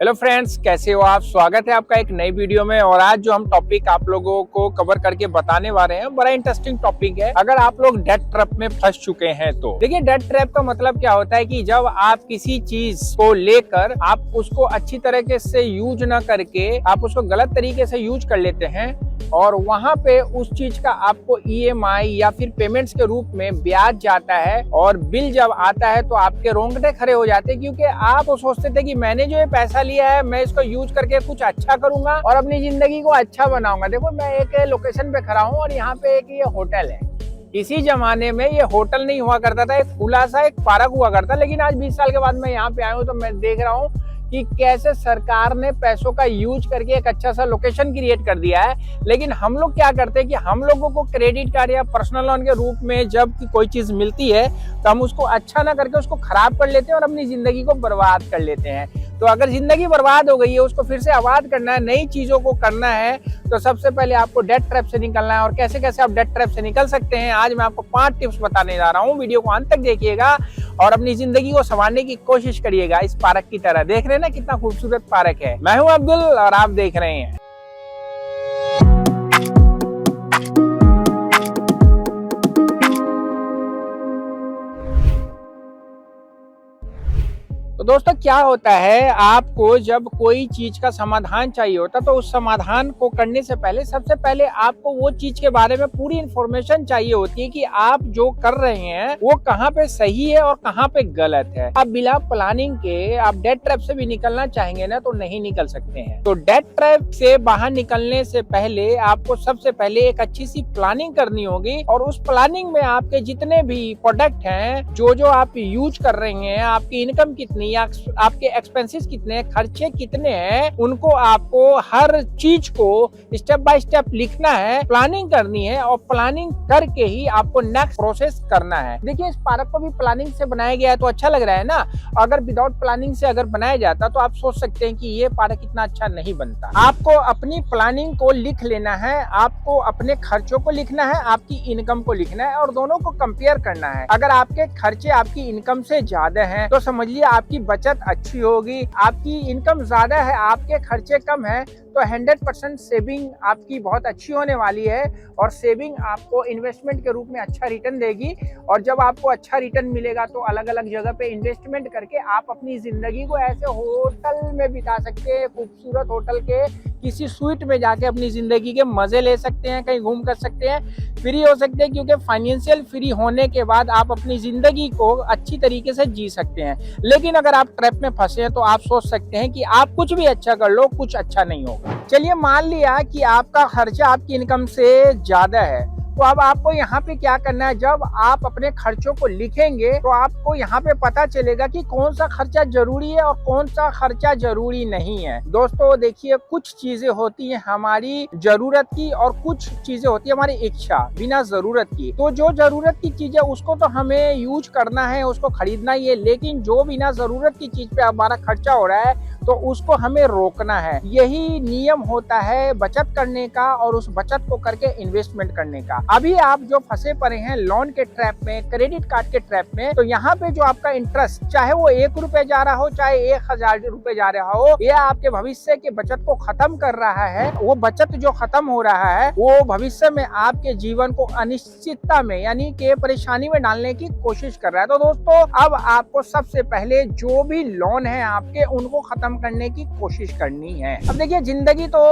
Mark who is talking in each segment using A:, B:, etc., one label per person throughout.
A: Hello friends, कैसे हो आप। स्वागत है आपका एक नई वीडियो में। और आज जो हम टॉपिक आप लोगों को कवर करके बताने वाले हैं, बड़ा इंटरेस्टिंग टॉपिक है। अगर आप लोग डेट ट्रैप में फंस चुके हैं तो देखिए, डेट ट्रैप का मतलब क्या होता है कि जब आप किसी चीज को लेकर आप उसको अच्छी तरीके से यूज ना करके आप उसको गलत तरीके से यूज कर लेते हैं और वहां पे उस चीज का आपको ईएमआई या फिर पेमेंट्स के रूप में ब्याज जाता है और बिल जब आता है तो आपके रोंगटे खड़े हो जाते हैं, क्योंकि आप सोचते थे कि मैंने जो ये पैसा लिया है मैं इसको यूज करके कुछ अच्छा करूंगा और अपनी जिंदगी को अच्छा बनाऊंगा। देखो, मैं एक लोकेशन पे खड़ा हूँ और यहाँ पे एक ये होटल है। इसी जमाने में ये होटल नहीं हुआ करता था, एक खुला सा एक पार्क हुआ करता, लेकिन आज 20 साल के बाद मैं यहाँ पे आया हूँ तो मैं देख रहा हूँ कि कैसे सरकार ने पैसों का यूज करके एक अच्छा सा लोकेशन क्रिएट कर दिया है। लेकिन हम लोग क्या करते हैं कि हम लोगों को क्रेडिट कार्ड या पर्सनल लोन के रूप में जब कोई चीज मिलती है तो हम उसको अच्छा ना करके उसको खराब कर लेते हैं और अपनी जिंदगी को बर्बाद कर लेते हैं। तो अगर जिंदगी बर्बाद हो गई है, उसको फिर से आबाद करना है, नई चीजों को करना है, तो सबसे पहले आपको डेट ट्रैप से निकलना है। और कैसे कैसे आप डेट ट्रैप से निकल सकते हैं, आज मैं आपको 5 टिप्स बताने जा रहा हूँ। वीडियो को अंत तक देखिएगा और अपनी जिंदगी को संवारने की कोशिश करिएगा। इस पार्क की तरह देख रहे हैं ना कितना खूबसूरत पार्क है। मैं हूँ अब्दुल और आप देख रहे हैं। तो दोस्तों, क्या होता है, आपको जब कोई चीज का समाधान चाहिए होता तो उस समाधान को करने से पहले सबसे पहले आपको वो चीज के बारे में पूरी इंफॉर्मेशन चाहिए होती है कि आप जो कर रहे हैं वो कहाँ पे सही है और कहाँ पे गलत है। आप बिना प्लानिंग के आप डेट ट्रैप से भी निकलना चाहेंगे ना तो नहीं निकल सकते हैं। तो डेट ट्रैप से बाहर निकलने से पहले आपको सबसे पहले एक अच्छी सी प्लानिंग करनी होगी और उस प्लानिंग में आपके जितने भी प्रोडक्ट हैं, जो आप यूज कर रहे हैं, आपकी इनकम कितनी, आपके एक्सपेंसेस कितने, खर्चे कितने हैं, उनको आपको हर चीज को स्टेप बाय स्टेप लिखना है, प्लानिंग करनी है और प्लानिंग करके ही आपको नेक्स्ट प्रोसेस करना है। देखिए, इस पार्क को भी प्लानिंग से बनाया गया है तो अच्छा लग रहा है ना। अगर विदाउट प्लानिंग से अगर बनाया जाता तो आप सोच सकते हैं कि ये पार्क इतना अच्छा नहीं बनता। आपको अपनी प्लानिंग को लिख लेना है, आपको अपने खर्चों को लिखना है, आपकी इनकम को लिखना है और दोनों को कंपेयर करना है। अगर आपके खर्चे आपकी इनकम से ज्यादा हैं तो समझिए आपकी बचत अच्छी होगी। आपकी इनकम ज्यादा है, आपके खर्चे कम है तो 100% सेविंग आपकी बहुत अच्छी होने वाली है और सेविंग आपको इन्वेस्टमेंट के रूप में अच्छा रिटर्न देगी। और जब आपको अच्छा रिटर्न मिलेगा तो अलग अलग जगह पे इन्वेस्टमेंट करके आप अपनी जिंदगी को ऐसे होटल में बिता सकते हैं, खूबसूरत होटल के किसी स्वीट में जाके अपनी जिंदगी के मजे ले सकते हैं, कहीं घूम कर सकते हैं, फ्री हो सकते हैं, क्योंकि फाइनेंशियल फ्री होने के बाद आप अपनी जिंदगी को अच्छी तरीके से जी सकते हैं। लेकिन अगर आप ट्रैप में फंसे हैं तो आप सोच सकते हैं कि आप कुछ भी अच्छा कर लो, कुछ अच्छा नहीं होगा। चलिए, मान लिया कि आपका खर्चा आपकी इनकम से ज्यादा है, तो अब आपको यहाँ पे क्या करना है, जब आप अपने खर्चों को लिखेंगे तो आपको यहाँ पे पता चलेगा कि कौन सा खर्चा जरूरी है और कौन सा खर्चा जरूरी नहीं है। दोस्तों देखिए, कुछ चीजें होती है हमारी जरूरत की और कुछ चीजें होती है हमारी इच्छा बिना जरूरत की। तो जो जरूरत की चीज है उसको तो हमें यूज करना है, उसको खरीदना ही है, लेकिन जो बिना जरूरत की चीज पे हमारा खर्चा हो रहा है तो उसको हमें रोकना है। यही नियम होता है बचत करने का और उस बचत को करके इन्वेस्टमेंट करने का। अभी आप जो फंसे पड़े हैं लोन के ट्रैप में, क्रेडिट कार्ड के ट्रैप में, तो यहाँ पे जो आपका इंटरेस्ट, चाहे वो 1 रुपए जा रहा हो चाहे 1000 रुपए जा रहा हो, यह आपके भविष्य के बचत को खत्म कर रहा है। वो बचत जो खत्म हो रहा है वो भविष्य में आपके जीवन को अनिश्चितता में यानी कि परेशानी में डालने की कोशिश कर रहा है। तो दोस्तों, अब आपको सबसे पहले जो भी लोन है आपके, उनको खत्म करने की कोशिश करनी है। अब देखिए, जिंदगी तो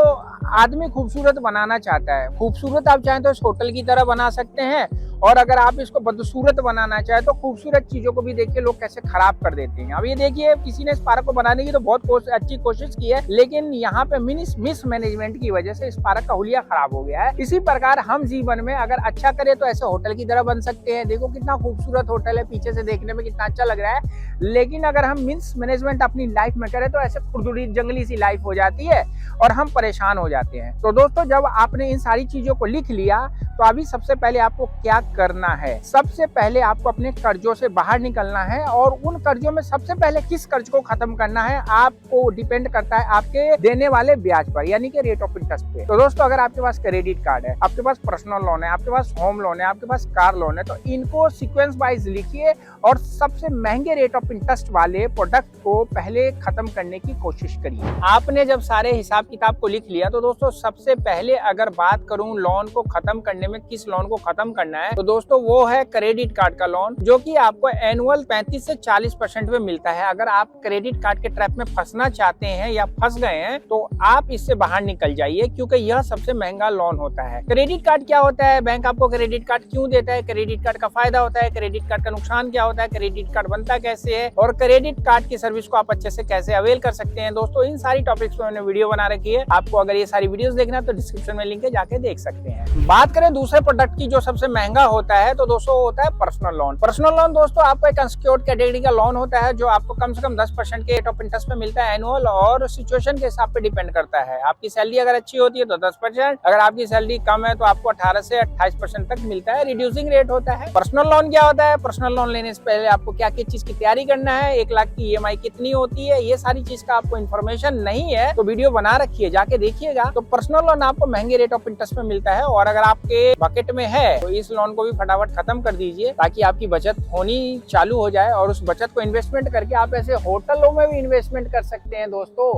A: आदमी खूबसूरत बनाना चाहता है। खूबसूरत आप चाहें तो इस होटल की तरह बना सकते हैं, और अगर आप इसको बदसूरत बनाना चाहें तो खूबसूरत चीजों को भी देखिए लोग कैसे खराब कर देते हैं। अब ये देखिए, किसी ने इस पार्क को बनाने की तो बहुत अच्छी कोशिश की है, लेकिन यहाँ पे मिस मैनेजमेंट की वजह से इस पार्क का हुलिया खराब हो गया है। इसी प्रकार हम जीवन में अगर अच्छा करें तो ऐसे होटल की तरह बन सकते हैं। देखो कितना खूबसूरत होटल है, पीछे से देखने में कितना अच्छा लग रहा है, लेकिन अगर हम मिस मैनेजमेंट अपनी लाइफ में करें तो ऐसे खुरदुरी जंगली सी लाइफ हो जाती है और हम परेशान हो जाते हैं। तो दोस्तों जब आपने इन सारी चीजों को लिख लिया तो अभी सबसे पहले आपको क्या करना है, सबसे पहले आपको अपने कर्जों से बाहर निकलना है और उन कर्जों में सबसे पहले किस कर्ज को खत्म करना है आपको डिपेंड करता है आपके देने वाले ब्याज पर, यानी कि रेट ऑफ इंटरेस्ट पे। तो दोस्तों अगर आपके पास क्रेडिट कार्ड है, आपके पास पर्सनल लोन है, आपके पास होम लोन है, आपके पास कार लोन है, तो इनको सीक्वेंस वाइज लिखिए और सबसे महंगे रेट ऑफ इंटरेस्ट वाले प्रोडक्ट को पहले खत्म करने की कोशिश करिए। आपने जब सारे हिसाब किताब को लिख लिया तो दोस्तों सबसे पहले अगर बात करूं लोन को खत्म करने में किस लोन को खत्म करना है, तो दोस्तों वो है क्रेडिट कार्ड का लोन, जो कि आपको एनुअल 35 से 40% में मिलता है। अगर आप क्रेडिट कार्ड के ट्रैप में फंसना चाहते हैं या फंस गए हैं तो आप इससे बाहर निकल जाइए, क्योंकि यह सबसे महंगा लोन होता है। क्रेडिट कार्ड क्या होता है, बैंक आपको क्रेडिट कार्ड क्यों देता है, क्रेडिट कार्ड का फायदा होता है, क्रेडिट कार्ड का नुकसान क्या होता है, क्रेडिट कार्ड बनता कैसे है और क्रेडिट कार्ड की सर्विस को आप अच्छे से कैसे अवेल कर सकते हैं। दोस्तों इन सारी टॉपिक्स पे मैंने वीडियो बना रखी है, आपको अगर ये सारी वीडियोस देखना है तो डिस्क्रिप्शन में लिंक है, जाके देख सकते हैं। बात करें दूसरे प्रोडक्ट की जो सबसे महंगा होता है, तो दोस्तों होता है पर्सनल लोन। पर्सनल लोन दोस्तों आपको एक अनसिक्योर्ड कैटेगरी का लोन होता है, जो आपको कम से कम 10% के रेट ऑफ इंटरेस्ट पे मिलता है एनुअल, और सिचुएशन के हिसाब पे डिपेंड करता है। आपकी सैलरी अगर अच्छी होती है तो 10%, अगर आपकी सैलरी कम है तो आपको 18 से 28% तक मिलता है, रिड्यूसिंग रेट होता है। पर्सनल लोन क्या होता है, पर्सनल लोन लेने से पहले आपको क्या क्या चीज की तैयारी करना है, 1 लाख की EMI कितनी होती है, ये सारी चीज का आपको इन्फॉर्मेशन नहीं है तो वीडियो बना रखी है, जाके देखिएगा। तो पर्सनल लोन आपको महंगे रेट ऑफ इंटरेस्ट में मिलता है, और अगर आपके बकेट में है तो इस लोन को भी फटाफट खत्म कर दीजिए, ताकि आपकी बचत होनी चालू हो जाए और उस बचत को इन्वेस्टमेंट करके आप ऐसे होटलों में भी इन्वेस्टमेंट कर सकते हैं दोस्तों।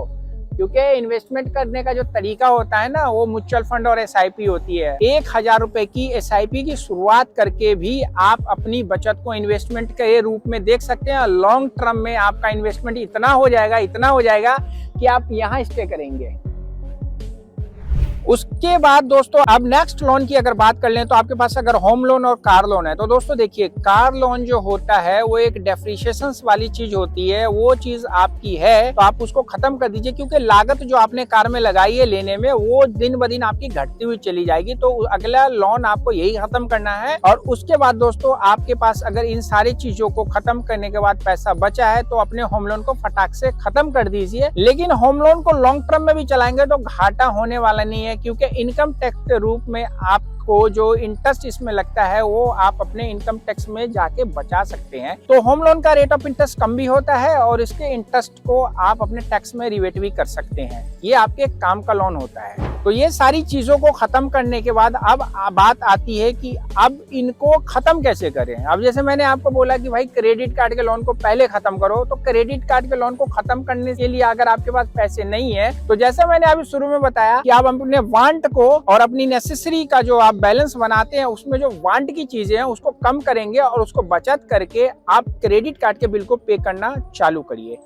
A: क्योंकि इन्वेस्टमेंट करने का जो तरीका होता है ना, वो म्यूचुअल फंड और SIP होती है। 1000 रुपए की SIP की शुरुआत करके भी आप अपनी बचत को इन्वेस्टमेंट के रूप में देख सकते हैं। लॉन्ग टर्म में आपका इन्वेस्टमेंट इतना हो जाएगा कि आप यहाँ स्टे करेंगे। उसके बाद दोस्तों अब नेक्स्ट लोन की अगर बात कर लें तो आपके पास अगर होम लोन और कार लोन है, तो दोस्तों देखिए कार लोन जो होता है वो एक डेप्रिसिएशन वाली चीज होती है, वो चीज आपकी है तो आप उसको खत्म कर दीजिए, क्योंकि लागत जो आपने कार में लगाई है लेने में वो दिन ब दिन आपकी घटती हुई चली जाएगी। तो अगला लोन आपको यही खत्म करना है। और उसके बाद दोस्तों आपके पास अगर इन सारी चीजों को खत्म करने के बाद पैसा बचा है तो अपने होम लोन को फटाक से खत्म कर दीजिए। लेकिन होम लोन को लॉन्ग टर्म में भी चलाएंगे तो घाटा होने वाला नहीं है, क्योंकि इनकम टैक्स के रूप में आपको जो इंटरेस्ट इसमें लगता है वो आप अपने इनकम टैक्स में जाके बचा सकते हैं। तो होम लोन का रेट ऑफ इंटरेस्ट कम भी होता है और इसके इंटरेस्ट को आप अपने टैक्स में रिवेट भी कर सकते हैं। ये आपके काम का लोन होता है। तो ये सारी चीजों को खत्म करने के बाद अब बात आती है कि अब इनको खत्म कैसे करें। अब जैसे मैंने आपको बोला कि भाई क्रेडिट कार्ड के लोन को पहले खत्म करो, तो क्रेडिट कार्ड के लोन को खत्म करने के लिए अगर आपके पास पैसे नहीं है तो जैसे मैंने अभी शुरू में बताया कि आप अपने वांट को और अपनी नेसेसरी का जो आप बैलेंस बनाते हैं उसमें जो वांट की चीजें हैं उसको कम करेंगे और उसको बचत करके आप क्रेडिट कार्ड के बिल को पे करना चालू करिए।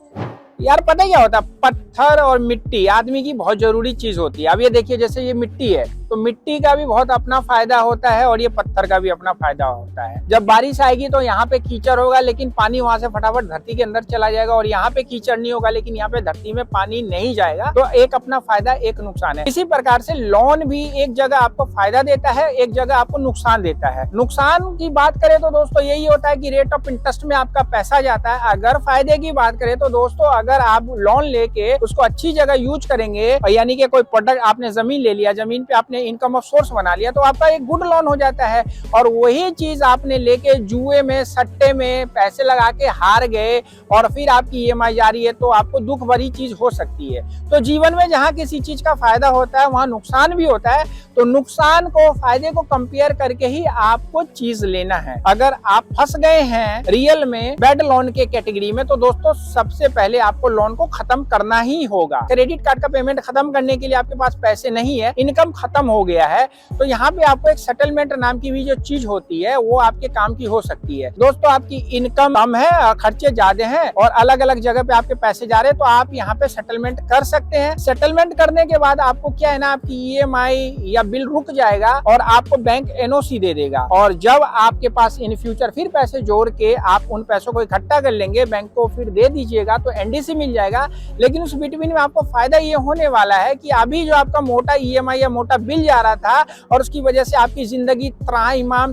A: यार पता क्या होता है, पत्थर और मिट्टी आदमी की बहुत जरूरी चीज होती है। अब ये देखिए जैसे ये मिट्टी है तो मिट्टी का भी बहुत अपना फायदा होता है और ये पत्थर का भी अपना फायदा होता है। जब बारिश आएगी तो यहाँ पे कीचड़ होगा लेकिन पानी वहां से फटाफट धरती के अंदर चला जाएगा, और यहाँ पे कीचड़ नहीं होगा लेकिन यहाँ पे धरती में पानी नहीं जाएगा। तो एक अपना फायदा एक नुकसान है। इसी प्रकार से लोन भी एक जगह आपको फायदा देता है, एक जगह आपको नुकसान देता है। नुकसान की बात करें तो दोस्तों यही होता है कि रेट ऑफ इंटरेस्ट में आपका पैसा जाता है। अगर फायदे की बात करें तो दोस्तों अगर आप लोन लेके उसको अच्छी जगह यूज करेंगे, यानी कि कोई प्रोडक्ट आपने जमीन ले लिया, जमीन पे आपने इनकम ऑफ सोर्स बना लिया, तो आपका एक गुड लोन हो जाता है। और वही चीज आपने लेके जुए में सट्टे में पैसे लगा के हार गए और फिर आपकी EMI जा रही है तो आपको दुख भरी चीज हो सकती है। तो जीवन में जहाँ किसी चीज का फायदा होता है वहां नुकसान भी होता है। तो नुकसान को फायदे को कंपेयर करके ही आपको चीज लेना है। अगर आप फंस गए हैं रियल में बैड लोन के कैटेगरी में तो दोस्तों सबसे पहले आपको लोन को खत्म करना ही होगा। क्रेडिट कार्ड का पेमेंट खत्म करने के लिए आपके पास पैसे नहीं है, इनकम खत्म हो गया है, तो यहाँ पे आपको एक सेटलमेंट नाम की भी जो चीज होती है वो आपके काम की हो सकती है। दोस्तों आपकी इनकम कम है, खर्चे ज्यादा हैं और अलग अलग जगह पे आपके पैसे जा रहे हैं, तो आप यहाँ पे सेटलमेंट कर सकते हैं। सेटलमेंट करने के बाद आपको क्या है ना, आपकी EMI या बिल रुक जाएगा और आपको बैंक NOC दे देगा। और जब आपके पास इन फ्यूचर फिर पैसे जोड़ के आप उन पैसों को इकट्ठा कर लेंगे, बैंक को फिर दे दीजिएगा तो NDC मिल जाएगा। लेकिन उस बिटवीन में आपको फायदा ये होने वाला है कि अभी जो आपका मोटा EMI या मोटा बिल मिल जा रहा था और उसकी वजह से आपकी जिंदगी त्राहिमाम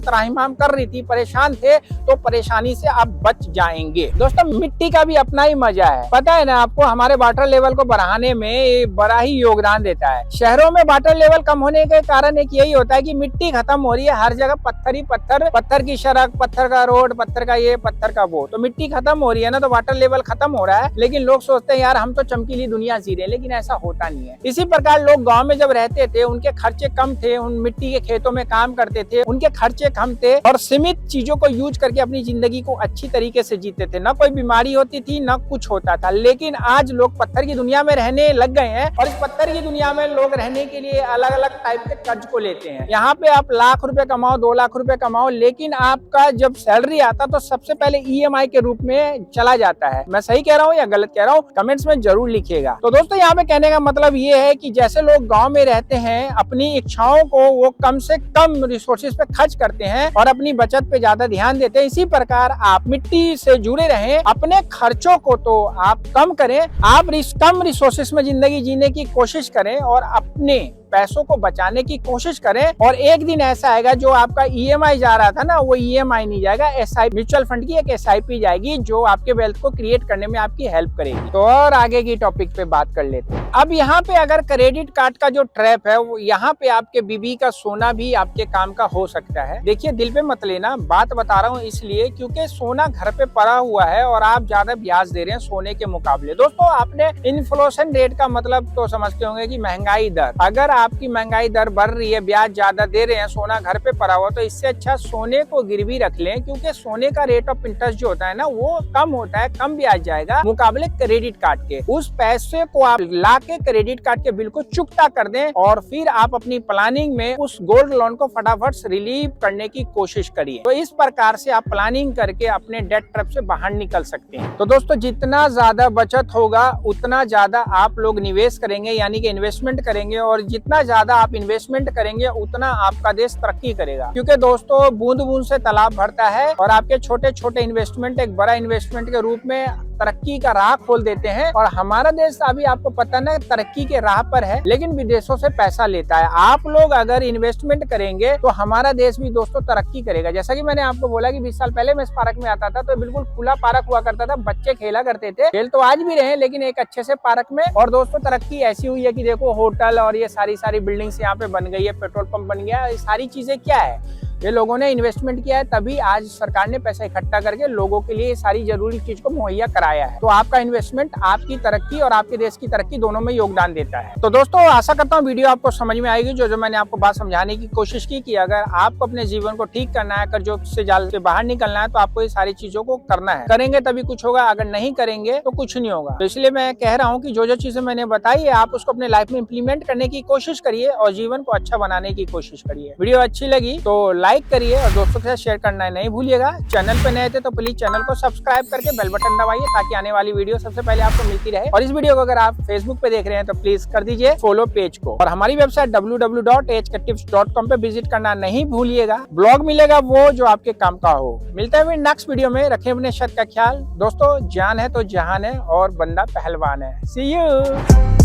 A: कर रही थी, परेशान थे, तो परेशानी से आप बच जाएंगे। दोस्तों मिट्टी का भी अपना ही मजा है, पता है ना आपको, हमारे वाटर लेवल को बढ़ाने में बड़ा ही योगदान देता है। शहरों में वाटर लेवल कम होने के कारण एक यही होता है कि मिट्टी खत्म हो रही है, हर जगह पत्थर ही पत्थर, पत्थर की सड़क, पत्थर का रोड, पत्थर का ये, पत्थर का वो, तो मिट्टी खत्म हो रही है ना, तो वाटर लेवल खत्म हो रहा है। लेकिन लोग सोचते हैं यार हम तो चमकीली दुनिया जी रहे हैं, लेकिन ऐसा होता नहीं है। इसी प्रकार लोग गांव में जब रहते थे उनके खर्चे कम थे, उन मिट्टी के खेतों में काम करते थे, उनके खर्चे कम थे और सीमित चीजों को यूज करके अपनी जिंदगी को अच्छी तरीके से जीते थे, ना कोई बीमारी होती थी ना कुछ होता था। लेकिन आज लोग पत्थर की दुनिया में रहने लग गए हैं और इस पत्थर की दुनिया में लोग रहने के लिए अलग अलग टाइप के कर्ज को लेते हैं। यहाँ पे आप लाख रुपए कमाओ, 2 लाख रुपए कमाओ, लेकिन आपका जब सैलरी आता तो सबसे पहले ईएमआई के रूप में चला जाता है। मैं सही कह रहा हूँ या गलत कह रहा हूँ, कमेंट्स में जरूर लिखिएगा। तो दोस्तों यहाँ पे कहने का मतलब ये है कि जैसे लोग गांव में रहते हैं अपनी इच्छाओं को वो कम से कम रिसोर्सेज पे खर्च करते हैं और अपनी बचत पे ज्यादा ध्यान देते हैं, इसी प्रकार आप मिट्टी से जुड़े रहें, अपने खर्चों को तो आप कम करें, आप कम रिसोर्सेज में जिंदगी जीने की कोशिश करें और अपने पैसों को बचाने की कोशिश करें। और एक दिन ऐसा आएगा जो आपका ईएमआई जा रहा था ना, वो ईएमआई नहीं जाएगा, एसआईपी, म्यूचुअल फंड की एक एसआईपी जाएगी जो आपके वेल्थ को क्रिएट करने में आपकी हेल्प करेगी। तो और आगे की टॉपिक पे बात कर लेते हैं। अब यहाँ पे अगर क्रेडिट कार्ड का जो ट्रैप है वो यहाँ पे आपके बीबी का सोना भी आपके काम का हो सकता है। देखिए दिल पे मत लेना, बात बता रहा हूँ इसलिए क्योंकि सोना घर पे पड़ा हुआ है और आप ज्यादा ब्याज दे रहे हैं सोने के मुकाबले। दोस्तों आपने इन्फ्लेशन रेट का मतलब तो समझते होंगे कि महंगाई दर, अगर आपकी महंगाई दर बढ़ रही है, ब्याज ज्यादा दे रहे हैं, सोना घर पे पड़ा हुआ, तो इससे अच्छा सोने को गिरवी रख लें, क्योंकि सोने का रेट ऑफ इंटरेस्ट जो होता है ना वो कम होता है, कम ब्याज जाएगा मुकाबले क्रेडिट कार्ड के। उस पैसे को आप ला के क्रेडिट कार्ड के बिल को चुकता कर दें और फिर आप अपनी प्लानिंग में उस गोल्ड लोन को फटाफट रिलीव करने की कोशिश करिए। तो इस प्रकार से आप प्लानिंग करके अपने डेट ट्रैप से बाहर निकल सकते हैं। तो दोस्तों जितना ज्यादा बचत होगा उतना ज्यादा आप लोग निवेश करेंगे, यानी कि इन्वेस्टमेंट करेंगे, और जितना ज्यादा आप इन्वेस्टमेंट करेंगे उतना आपका देश तरक्की करेगा। क्योंकि दोस्तों बूंद बूंद से तालाब भरता है और आपके छोटे छोटे इन्वेस्टमेंट एक बड़ा इन्वेस्टमेंट के रूप में तरक्की का राह खोल देते हैं। और हमारा देश अभी आपको पता ना तरक्की के राह पर है, लेकिन विदेशों से पैसा लेता है। आप लोग अगर इन्वेस्टमेंट करेंगे तो हमारा देश भी दोस्तों तरक्की करेगा। जैसा कि मैंने आपको बोला कि 20 साल पहले मैं इस पार्क में आता था तो बिल्कुल खुला पार्क हुआ करता था, बच्चे खेला करते थे, खेल तो आज भी रहे लेकिन एक अच्छे से पार्क में। और दोस्तों तरक्की ऐसी हुई है कि देखो होटल और ये सारी बिल्डिंग्स यहाँ पे बन गई है, पेट्रोल पंप बन गया, ये सारी चीजें क्या है, ये लोगों ने इन्वेस्टमेंट किया है, तभी आज सरकार ने पैसा इकट्ठा करके लोगों के लिए सारी जरूरी चीज को मुहैया कराया है। तो आपका इन्वेस्टमेंट आपकी तरक्की और आपके देश की तरक्की दोनों में योगदान देता है। तो दोस्तों आशा करता हूँ वीडियो आपको समझ में आएगी, जो मैंने आपको बात समझाने की कोशिश की कि अगर आपको अपने जीवन को ठीक करना है, अगर जो से जाल से बाहर निकलना है, तो आपको ये सारी चीजों को करना है। करेंगे तभी कुछ होगा, अगर नहीं करेंगे तो कुछ नहीं होगा। तो इसलिए मैं कह रहा हूँ कि जो चीजें मैंने बताई है आप उसको अपने लाइफ में इम्प्लीमेंट करने की कोशिश करिए और जीवन को अच्छा बनाने की कोशिश करिए। वीडियो अच्छी लगी तो लाइक करिए और दोस्तों के साथ शेयर करना नहीं भूलिएगा। चैनल पे नए थे तो प्लीज चैनल को सब्सक्राइब करके बेल बटन दबाइए ताकि आने वाली वीडियो सबसे पहले आपको मिलती रहे। और इस वीडियो को अगर आप फेसबुक पे देख रहे हैं तो प्लीज कर दीजिए फॉलो पेज को, और हमारी वेबसाइट www.hktips.com पे विजिट करना नहीं भूलिएगा। ब्लॉग मिलेगा वो जो आपके काम का हो। मिलते हैं नेक्स्ट वीडियो में, रखें अपने शत का ख्याल। दोस्तों जान है तो जहान है और बंदा पहलवान है। सी यू।